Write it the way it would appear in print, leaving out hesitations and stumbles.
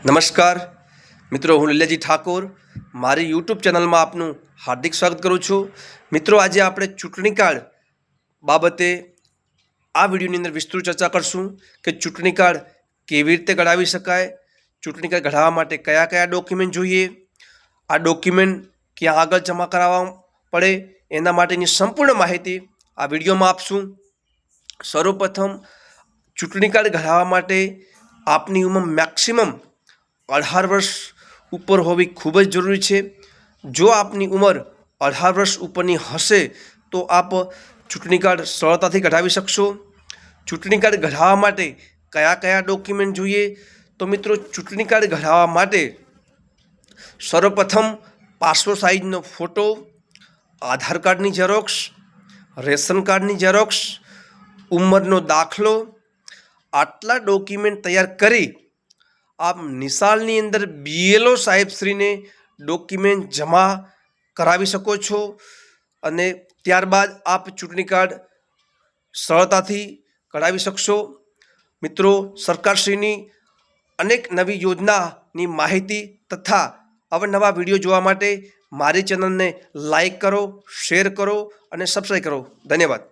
નમસ્કાર મિત્રો, હું લીલાજી ઠાકોર મારી યુટ્યુબ ચેનલમાં આપનું હાર્દિક સ્વાગત કરું છું। મિત્રો, આજે આપણે ચૂંટણી કાર્ડ બાબતે આ વિડીયોની અંદર વિસ્તૃત ચર્ચા કરશું કે ચૂંટણી કાર્ડ કેવી રીતે કઢાવી શકાય, ચૂંટણી કાર્ડ કઢાવવા માટે કયા કયા ડોક્યુમેન્ટ જોઈએ, આ ડોક્યુમેન્ટ ક્યાં આગળ જમા કરાવવા પડે, એના માટેની સંપૂર્ણ માહિતી આ વિડીયોમાં આપશું। સર્વપ્રથમ ચૂંટણી કાર્ડ કઢાવવા માટે આપની ઉંમર મેક્સિમમ 18 વર્ષ ઉપર હોવી ખૂબ જ જરૂરી છે। જો આપની ઉંમર 18 વર્ષ ઉપરની હશે તો આપ ચૂંટણી કાર્ડ સરળતાથી કઢાવી શકશો। ચૂંટણી કાર્ડ કઢાવવા માટે કયા કયા ડોક્યુમેન્ટ જોઈએ, તો મિત્રો ચૂંટણી કાર્ડ કઢાવવા માટે સર્વપ્રથમ પાસપોર્ટ સાઇઝનો ફોટો, આધાર કાર્ડની ઝેરોક્ષ, રેશન કાર્ડની ઝેરોક્ષ, ઉંમરનો દાખલો, આટલા ડોક્યુમેન્ટ તૈયાર કરી આપ નિશાળની અંદર BLO સાહેબશ્રીને ડોક્યુમેન્ટ જમા કરાવી શકો છો અને ત્યારબાદ આપ ચૂંટણી કાર્ડ સરળતાથી કઢાવી શકશો। મિત્રો, સરકારશ્રીની અનેક નવી યોજનાની માહિતી તથા અવનવા વિડીયો જોવા માટે મારી ચેનલને લાઈક કરો, શેર કરો અને સબસ્ક્રાઈબ કરો। ધન્યવાદ।